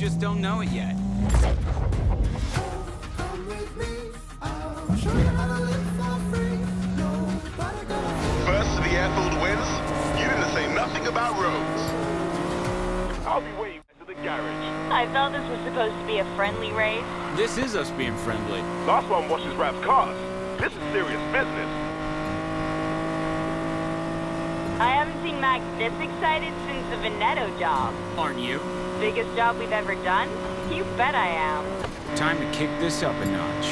just don't know it yet. First to the airfield wins. You didn't say nothing about roads. I'll be waiting to the garage. I thought this was supposed to be a friendly race. This is us being friendly. Last one washes Rap's cars. This is serious business. I haven't seen Max this excited since the Veneto job. Aren't you? Biggest job we've ever done? You bet I am. Time to kick this up a notch.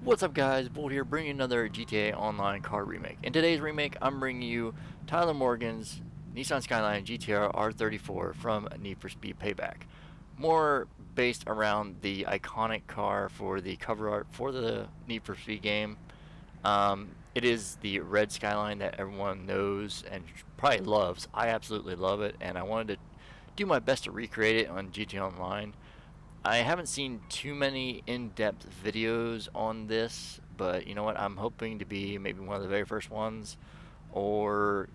What's up guys, Bolt here bringing another GTA Online car remake. In today's remake, I'm bringing you Tyler Morgan's Nissan Skyline GTR R34 from Need for Speed Payback. More based around the iconic car for the cover art for the Need for Speed game. It is the red Skyline that everyone knows and probably loves. I absolutely love it, and I wanted to do my best to recreate it on GTA Online. I haven't seen too many in-depth videos on this, but you know what, I'm hoping to be maybe one of the very first ones, or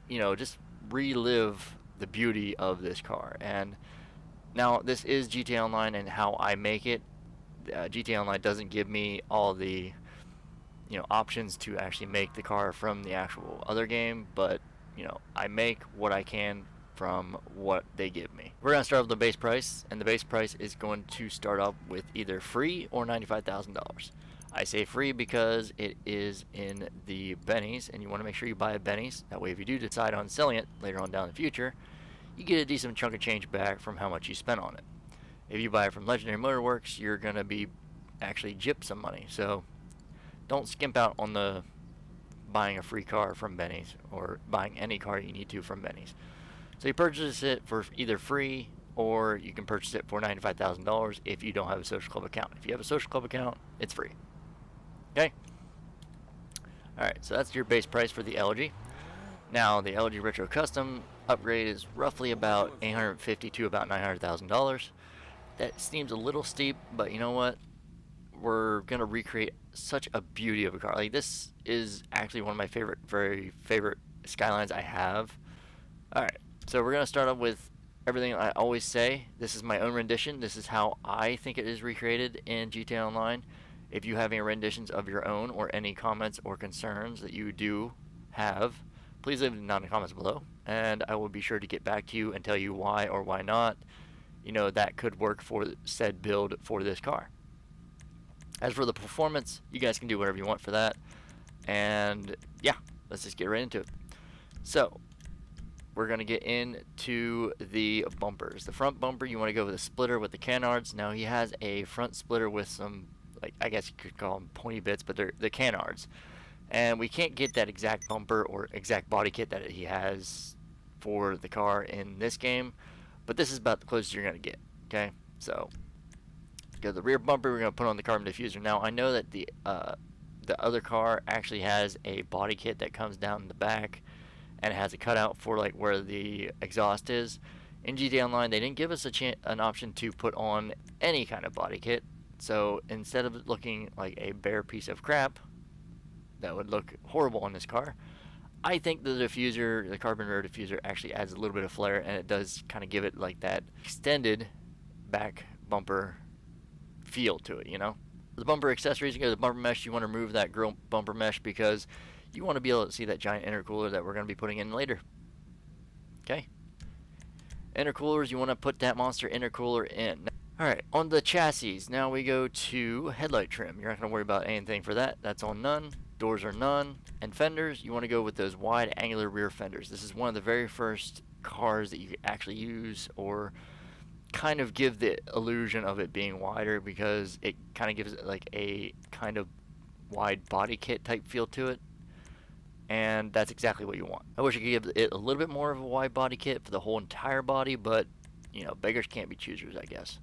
you know, just relive the beauty of this car. And now this is GTA Online, and how I make it, GTA Online doesn't give me all the options to actually make the car from the actual other game, but I make what I can from what they give me. We're going to start with the base price, and the base price is going to start up with either free or $95,000. I say free because it is in the Bennies, and you want to make sure you buy a Bennies. That way if you do decide on selling it later on down the future, you get a decent chunk of change back from how much you spent on it. If you buy it from Legendary Motorworks, you're going to be actually gypped some money. So don't skimp out on the buying a free car from Bennies, or buying any car you need to from Bennies. So you purchase it for either free, or you can purchase it for $95,000 if you don't have a social club account. If you have a social club account, it's free. Okay? Alright, so that's your base price for the Elegy. Now, the Elegy Retro Custom upgrade is roughly about $850,000 to about $900,000. That seems a little steep, but you know what? We're going to recreate such a beauty of a car. Like, this is actually one of my very favorite Skylines I have. Alright. So we're going to start off with everything I always say. This is my own rendition. This is how I think it is recreated in GTA Online. If you have any renditions of your own, or any comments or concerns that you do have, please leave them down in the comments below, and I will be sure to get back to you and tell you why or why not that could work for said build for this car. As for the performance, you guys can do whatever you want for that. And yeah, let's just get right into it. So we're going to get into the bumpers. The front bumper, you want to go with a splitter with the canards. Now he has a front splitter with some, like, I guess you could call them pointy bits, but they're the canards. And we can't get that exact bumper or exact body kit that he has for the car in this game, but this is about the closest you're going to get. Okay, so go to the rear bumper. We're going to put on the carbon diffuser. Now I know that the other car actually has a body kit that comes down the back, and it has a cutout for like where the exhaust is. In GTA Online, they didn't give us an option to put on any kind of body kit. So instead of looking like a bare piece of crap that would look horrible on this car, I think the diffuser, the carbon rear diffuser, actually adds a little bit of flair, and it does kind of give it like that extended back bumper feel to it, The bumper accessories, you go to the bumper mesh. You want to remove that grill bumper mesh because you want to be able to see that giant intercooler that we're going to be putting in later. Okay. Intercoolers, you want to put that monster intercooler in. Alright, on the chassis, now we go to headlight trim. You're not going to worry about anything for that. That's on none. Doors are none. And fenders, you want to go with those wide angular rear fenders. This is one of the very first cars that you actually use, or kind of give the illusion of it being wider, because it kind of gives it like a kind of wide body kit type feel to it. And that's exactly what you want. I wish I could give it a little bit more of a wide body kit for the whole entire body, but beggars can't be choosers, I guess.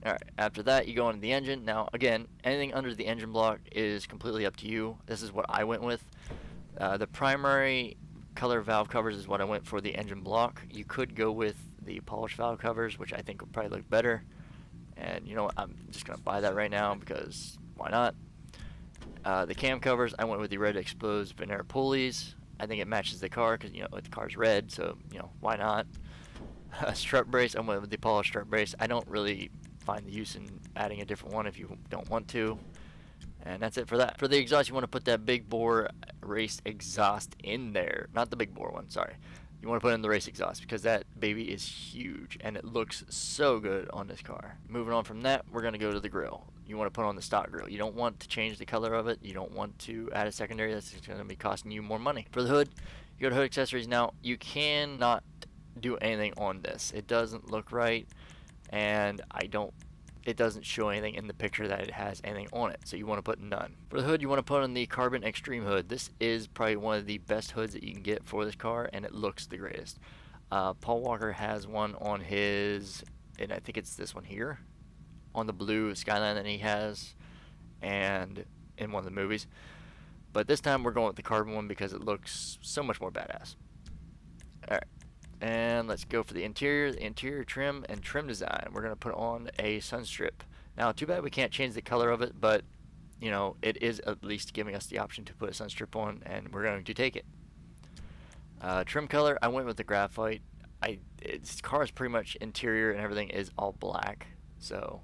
Alright, after that you go into the engine. Now again, anything under the engine block is completely up to you. This is what I went with. The primary color valve covers is what I went for the engine block. You could go with the polished valve covers, which I think would probably look better. And you know what, I'm just going to buy that right now because why not? The cam covers, I went with the red exposed veneer pulleys. I think it matches the car because, you know, the car's red, so, you know, why not? Strut brace, I went with the polished strut brace. I don't really find the use in adding a different one if you don't want to. And that's it for that. For the exhaust, you want to put that big bore race exhaust in there. Not the big bore one, sorry. You want to put in the race exhaust because that baby is huge and it looks so good on this car. Moving on from that, we're going to go to the grille. You want to put on the stock grille. You don't want to change the color of it. You don't want to add a secondary. That's going to be costing you more money. For the hood, you go to hood accessories. Now, you cannot do anything on this. It doesn't look right, and it doesn't show anything in the picture that it has anything on it, so you want to put none. For the hood, you want to put on the Carbon Extreme hood. This is probably one of the best hoods that you can get for this car, and it looks the greatest. Paul Walker has one on his, and I think it's this one here, on the blue Skyline that he has, and in one of the movies. But this time we're going with the carbon one because it looks so much more badass. Alright. And let's go for the interior trim and trim design. We're going to put on a sun strip. Now, too bad we can't change the color of it, but, you know, it is at least giving us the option to put a sun strip on, and we're going to take it. Trim color, I went with the graphite. This car's pretty much interior and everything is all black, so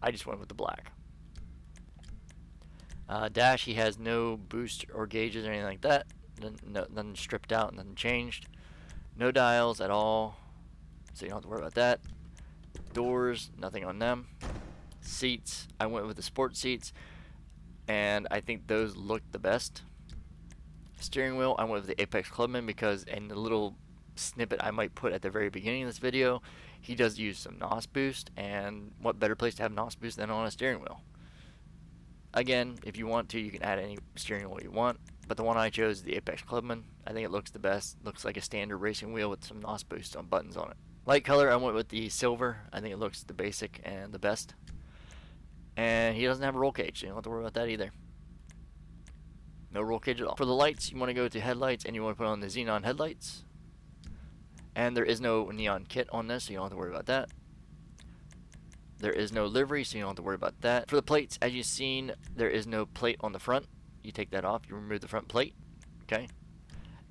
I just went with the black. Dash, he has no boost or gauges or anything like that. Nothing stripped out, nothing changed. No dials at all, so you don't have to worry about that. Doors, nothing on them. Seats, I went with the sport seats, and I think those look the best. Steering wheel, I went with the Apex Clubman because in the little snippet I might put at the very beginning of this video, he does use some NOS boost, and what better place to have NOS boost than on a steering wheel? Again, if you want to, you can add any steering wheel you want, but the one I chose is the Apex Clubman. I think it looks the best. Looks like a standard racing wheel with some NOS boost on buttons on it. Light color, I went with the silver. I think it looks the basic and the best. And he doesn't have a roll cage, so you don't have to worry about that either. No roll cage at all. For the lights, you want to go to headlights, and you want to put on the xenon headlights. And there is no neon kit on this, so you don't have to worry about that. There is no livery, so you don't have to worry about that. For the plates, as you've seen, there is no plate on the front. You take that off, you remove the front plate, okay?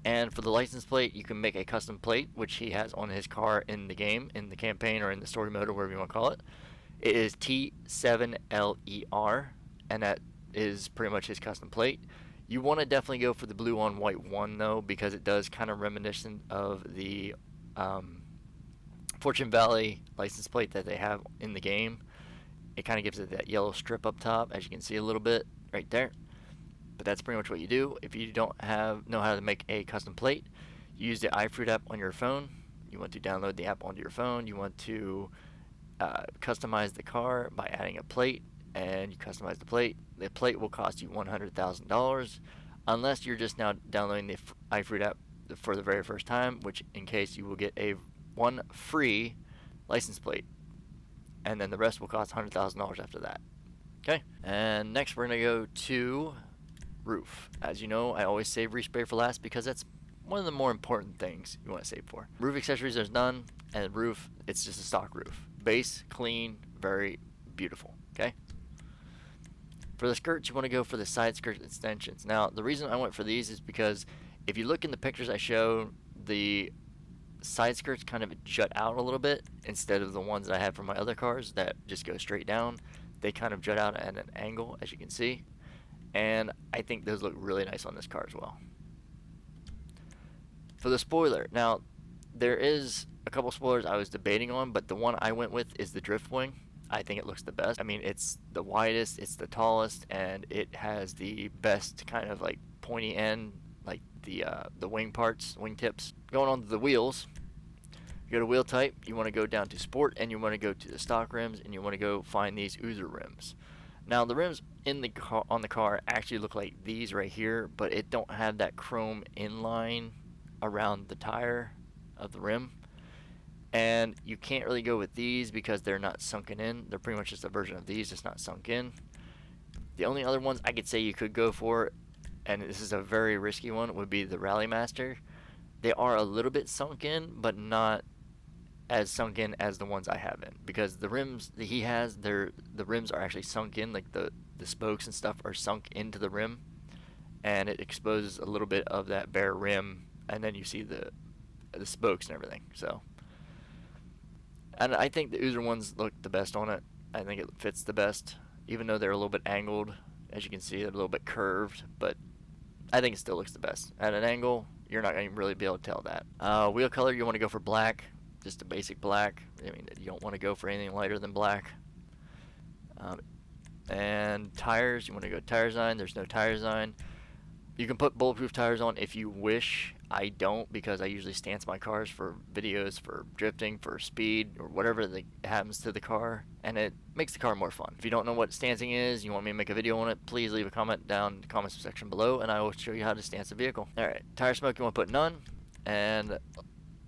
And for the license plate, you can make a custom plate, which he has on his car in the game, in the campaign, or in the story mode, or whatever you want to call it. It is T7LER, and that is pretty much his custom plate. You want to definitely go for the blue on white one, though, because it does kind of reminiscent of the Fortune Valley license plate that they have in the game. It kind of gives it that yellow strip up top, as you can see a little bit right there. But that's pretty much what you do. If you don't know how to make a custom plate, you use the iFruit app on your phone. You want to download the app onto your phone. You want to customize the car by adding a plate, and you customize the plate. The plate will cost you $100,000 unless you're just now downloading the iFruit app for the very first time, which in case you will get one free license plate, and then the rest will cost $100,000 after that. Okay, and next we're going to go to roof. As you know, I always save respray for last because that's one of the more important things you want to save for. Roof accessories, there's none, and roof, it's just a stock roof. Base, clean, very beautiful, okay? For the skirts, you want to go for the side skirt extensions. Now, the reason I went for these is because if you look in the pictures I show, the side skirts kind of jut out a little bit instead of the ones that I have for my other cars that just go straight down. They kind of jut out at an angle, as you can see. And I think those look really nice on this car as well. For the spoiler, now there is a couple spoilers I was debating on, but the one I went with is the drift wing. I think it looks the best. I mean, it's the widest, it's the tallest, and it has the best kind of like pointy end, like the wing parts, wing tips. Going on to the wheels, you go to wheel type, you want to go down to sport, and you want to go to the stock rims, and you want to go find these Oozer rims. Now the rims in the car, on the car actually look like these right here, but it don't have that chrome inline around the tire of the rim. And you can't really go with these because they're not sunken in. They're pretty much just a version of these, just not sunk in. The only other ones I could say you could go for, and this is a very risky one, would be the Rally Master. They are a little bit sunk in, but not as sunk in as the ones I have in, because the rims that he has, the rims are actually sunk in, like the the spokes and stuff are sunk into the rim, and it exposes a little bit of that bare rim, and then you see the spokes and everything. So, and I think the Oozer ones look the best on it. I think it fits the best, even though they're a little bit angled. As you can see, they're a little bit curved, but I think it still looks the best. At an angle, you're not going to really be able to tell that. Wheel color, you want to go for black, just a basic black. I mean, you don't want to go for anything lighter than black. And tires, you want to go tire design. There's no tire design. You can put bulletproof tires on if you wish. I don't, because I usually stance my cars for videos, for drifting, for speed, or whatever that happens to the car, and it makes the car more fun. If you don't know what stancing is, you want me to make a video on it, please leave a comment down in the comments section below, and I will show you how to stance the vehicle. Alright, tire smoke, you want to put none. And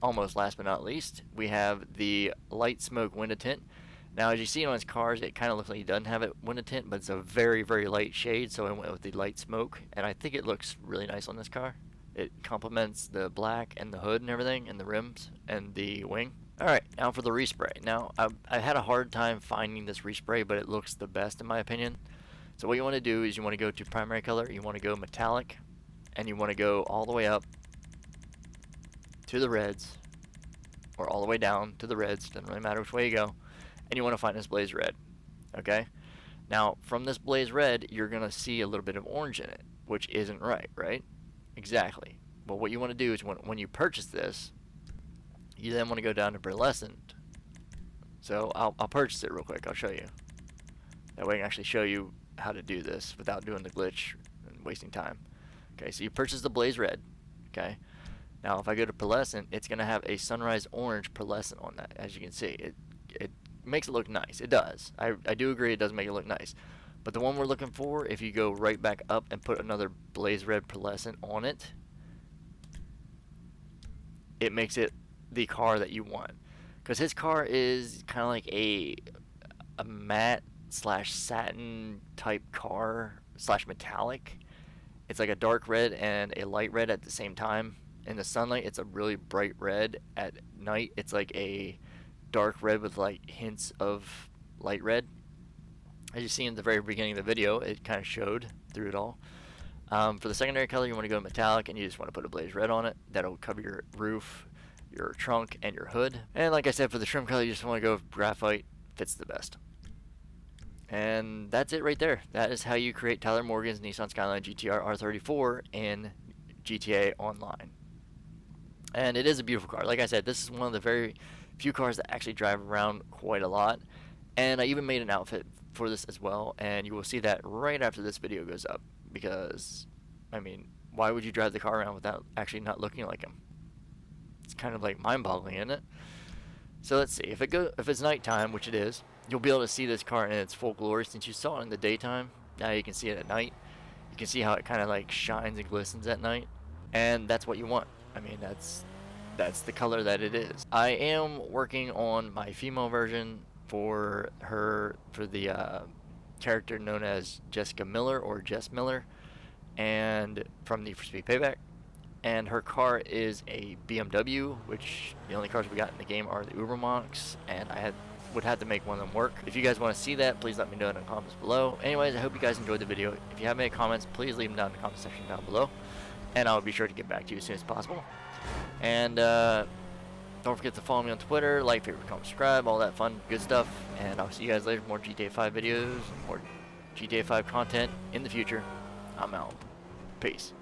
almost last but not least, we have the light smoke window tint. Now, as you see on his cars, it kind of looks like he doesn't have it window tint, but it's a very, very light shade, so I went with the light smoke, and I think it looks really nice on this car. It complements the black and the hood and everything, and the rims and the wing. Alright, now for the respray. Now, I had a hard time finding this respray, but it looks the best in my opinion. So what you want to do is you want to go to primary color, you want to go metallic, and you want to go all the way up to the reds, or all the way down to the reds, doesn't really matter which way you go. And you want to find this blaze red. Okay? Now, from this blaze red, you're going to see a little bit of orange in it, which isn't right, right? Exactly. Well, what you want to do is when you purchase this, you then want to go down to Pearlescent. So I'll purchase it real quick. I'll show you. That way I can actually show you how to do this without doing the glitch and wasting time. Okay, so you purchase the blaze red. Okay. Now, if I go to Pearlescent, it's going to have a sunrise orange Pearlescent on that, as you can see. It makes it look nice. It does. I do agree it does make it look nice. But the one we're looking for, if you go right back up and put another blaze red Pearlescent on it, it makes it the car that you want. Because his car is kind of like a matte slash satin type car slash metallic. It's like a dark red and a light red at the same time. In the sunlight, it's a really bright red. At night, it's like a dark red with like hints of light red. As you see in the very beginning of the video, it kind of showed through it all. For the secondary color, you want to go metallic, and you just want to put a blaze red on it. That'll cover your roof, your trunk, and your hood. And like I said, for the trim color, you just want to go with graphite. Fits the best. And that's it right there. That is how you create Tyler Morgan's Nissan Skyline GTR R34 in GTA Online. And it is a beautiful car. Like I said, this is one of the very few cars that actually drive around quite a lot. And I even made an outfit for this as well, and you will see that right after this video goes up, because I mean, why would you drive the car around without actually not looking like him? It's kind of like mind-boggling, isn't it? So let's see, if it's nighttime, which it is, you'll be able to see this car in its full glory. Since you saw it in the daytime, now you can see it at night. You can see how it kind of like shines and glistens at night, and that's what you want. I mean, that's the color that it is. I am working on my female version for the character known as Jessica Miller, or Jess Miller, and from Need for Speed Payback. And her car is a BMW, which the only cars we got in the game are the Ubermonks, and I would have to make one of them work. If you guys want to see that, please let me know in the comments below. Anyways, I hope you guys enjoyed the video. If you have any comments, please leave them down in the comment section down below, and I'll be sure to get back to you as soon as possible. And don't forget to follow me on Twitter, like, favorite, comment, subscribe, all that fun, good stuff. And I'll see you guys later for more GTA 5 videos, more GTA 5 content in the future. I'm out. Peace.